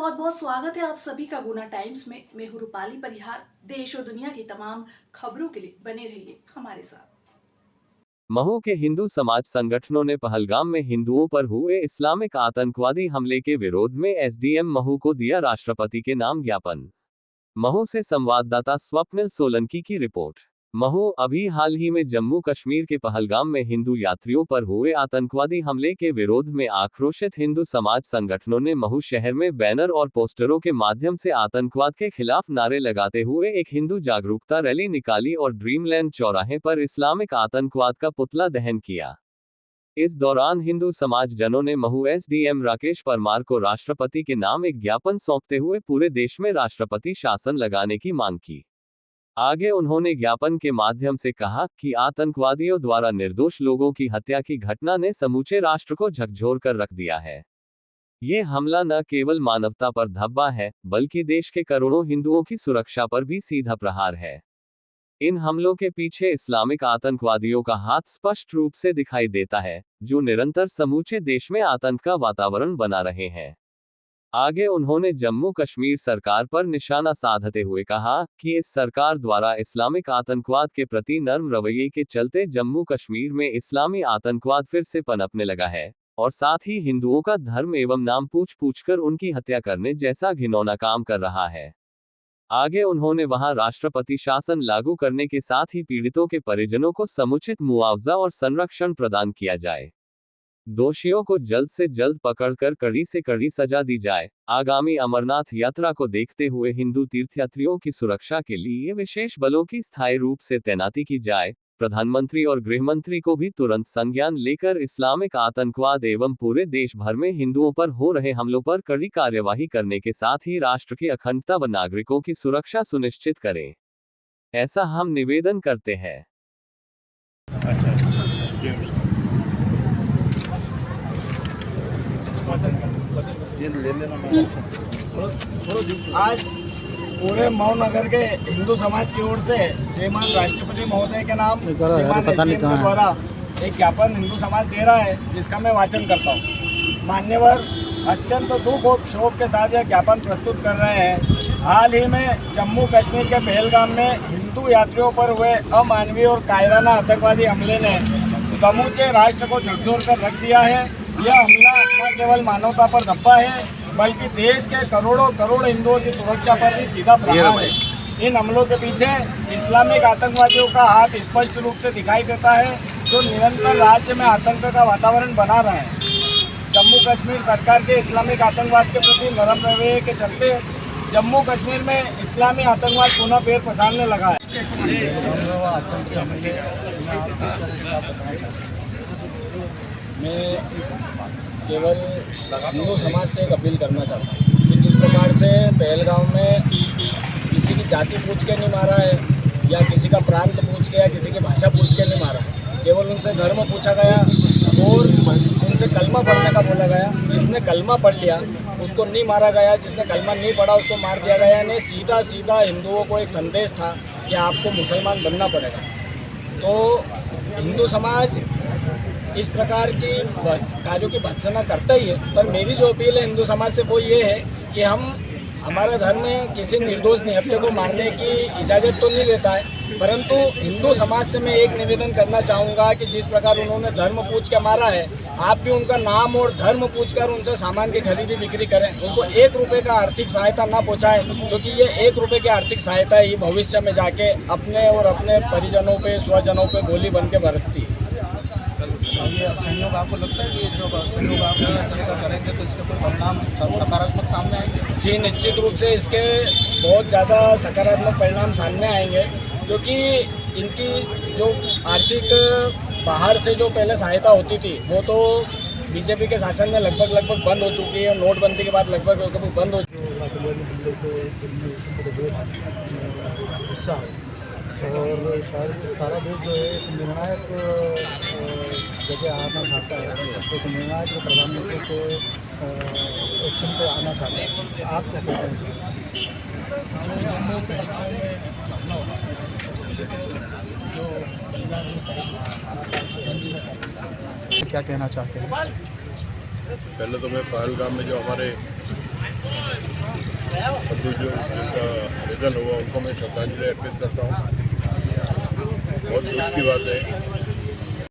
बहुत बहुत स्वागत है आप सभी का गुना टाइम्स में। मैं हूं रूपाली परिहार। देश और दुनिया की तमाम खबरों के लिए बने रहिए हमारे साथ। महू के हिंदू समाज संगठनों ने पहलगाम में हिंदुओं पर हुए इस्लामिक आतंकवादी हमले के विरोध में एसडीएम महू को दिया राष्ट्रपति के नाम ज्ञापन। महू से संवाददाता स्वप्निल सोलंकी की रिपोर्ट। महू अभी हाल ही में जम्मू कश्मीर के पहलगाम में हिंदू यात्रियों पर हुए आतंकवादी हमले के विरोध में आक्रोशित हिंदू समाज संगठनों ने महू शहर में बैनर और पोस्टरों के माध्यम से आतंकवाद के खिलाफ नारे लगाते हुए एक हिंदू जागरूकता रैली निकाली और ड्रीमलैंड चौराहे पर इस्लामिक आतंकवाद का पुतला दहन किया। इस दौरान हिंदू समाज जनों ने महू एसडीएम राकेश परमार को राष्ट्रपति के नाम एक ज्ञापन सौंपते हुए पूरे देश में राष्ट्रपति शासन लगाने की मांग की। आगे उन्होंने ज्ञापन के माध्यम से कहा कि आतंकवादियों द्वारा निर्दोष लोगों की हत्या की घटना ने समूचे राष्ट्र को झकझोर कर रख दिया है। ये हमला न केवल मानवता पर धब्बा है, बल्कि देश के करोड़ों हिंदुओं की सुरक्षा पर भी सीधा प्रहार है। इन हमलों के पीछे इस्लामिक आतंकवादियों का हाथ स्पष्ट रूप से दिखाई देता है, जो निरंतर समूचे देश में आतंक का वातावरण बना रहे हैं। आगे उन्होंने जम्मू कश्मीर सरकार पर निशाना साधते हुए कहा कि इस सरकार द्वारा इस्लामिक आतंकवाद के प्रति नर्म रवैये के चलते जम्मू कश्मीर में इस्लामी आतंकवाद फिर से पनपने लगा है, और साथ ही हिंदुओं का धर्म एवं नाम पूछ कर उनकी हत्या करने जैसा घिनौना काम कर रहा है। आगे उन्होंने वहां राष्ट्रपति शासन लागू करने के साथ ही पीड़ितों के परिजनों को समुचित मुआवजा और संरक्षण प्रदान किया जाए। दोषियों को जल्द से जल्द पकड़कर कड़ी से कड़ी सजा दी जाए। आगामी अमरनाथ यात्रा को देखते हुए हिंदू तीर्थयात्रियों की सुरक्षा के लिए विशेष बलों की स्थायी रूप से तैनाती की जाए। प्रधानमंत्री और गृहमंत्री को भी तुरंत संज्ञान लेकर इस्लामिक आतंकवाद एवं पूरे देश भर में हिंदुओं पर हो रहे हमलों पर कड़ी कार्यवाही करने के साथ ही राष्ट्र की अखंडता व नागरिकों की सुरक्षा सुनिश्चित करें, ऐसा हम निवेदन करते हैं। आज पूरे मऊ नगर के हिंदू समाज की ओर से श्रीमान राष्ट्रपति महोदय के नाम श्रीमान एसडीएम के द्वारा एक ज्ञापन हिंदू समाज दे रहा है, जिसका मैं वाचन करता हूँ। मान्यवर अत्यंत दुख और शोक के साथ यह ज्ञापन प्रस्तुत कर रहे हैं। हाल ही में जम्मू कश्मीर के पहलगाम में हिंदू यात्रियों पर हुए अमानवीय और कायराना आतंकवादी हमले ने समूचे राष्ट्र को झकझोर कर रख दिया है। यह हमला न केवल मानवता पर धब्बा है, बल्कि देश के करोड़ों करोड़ हिंदुओं की सुरक्षा पर भी सीधा प्रहार है। इन हमलों के पीछे इस्लामिक आतंकवादियों का हाथ स्पष्ट रूप से दिखाई देता है, जो निरंतर राज्य में आतंक का वातावरण बना रहे हैं। जम्मू कश्मीर सरकार के इस्लामिक आतंकवाद के प्रति नरम रवैये के चलते जम्मू कश्मीर में इस्लामी आतंकवाद पुनः पैर पसारने लगा है। मैं केवल हिंदू समाज से एक अपील करना चाहता हूँ कि जिस प्रकार से पहलगाम में किसी की जाति पूछ के नहीं मारा है, या किसी का प्रांत पूछ के, या किसी की भाषा पूछ के नहीं मारा है, केवल उनसे धर्म पूछा गया और उनसे कलमा पढ़ने का बोला गया। जिसने कलमा पढ़ लिया उसको नहीं मारा गया, जिसने कलमा नहीं पढ़ा उसको मार दिया गया। यानी सीधा सीधा हिंदुओं को एक संदेश था कि आपको मुसलमान बनना पड़ेगा। तो हिंदू समाज इस प्रकार की कार्यों की भत्सना करता ही है, पर मेरी जो अपील है हिंदू समाज से वो ये है कि हमारा धर्म किसी निर्दोष निहत्थे को मारने की इजाज़त तो नहीं देता है, परंतु हिंदू समाज से मैं एक निवेदन करना चाहूँगा कि जिस प्रकार उन्होंने धर्म पूछ के मारा है, आप भी उनका नाम और धर्म पूछकर उनसे सामान की खरीदी बिक्री करें। उनको 1 रुपये का आर्थिक सहायता ना पहुँचाएं, क्योंकि ये 1 रुपये की आर्थिक सहायता ही भविष्य में जाके अपने और अपने परिजनों पे, स्वजनों पे गोली बन के बरसती है। ये सहयोग आपको लगता है कि जो सहयोग आप इस तरह का करेंगे तो इसके कोई परिणाम सकारात्मक सामने आएंगे? जी, निश्चित रूप से इसके बहुत ज़्यादा सकारात्मक परिणाम सामने आएंगे, क्योंकि इनकी जो आर्थिक बाहर से जो पहले सहायता होती थी वो तो बीजेपी के शासन में लगभग बंद हो चुकी है। नोटबंदी के बाद लगभग बंद हो चुकी है। और सारा देश जो है एक निर्णायक जगह आना चाहता है, एक निर्णायक प्रधानमंत्री से एक्शन पे आना चाहता है। आप क्या कहते हैं? जो जम्मू पहलगाम में हमला हुआ, जो पहलगाम में शहीद क्या कहना चाहते हैं? पहले तो मैं पहलगाम में जो हमारे जो जिनका निधन हुआ उनको मैं श्रद्धांजलि अर्पित करता हूँ। बहुत दुख की बात है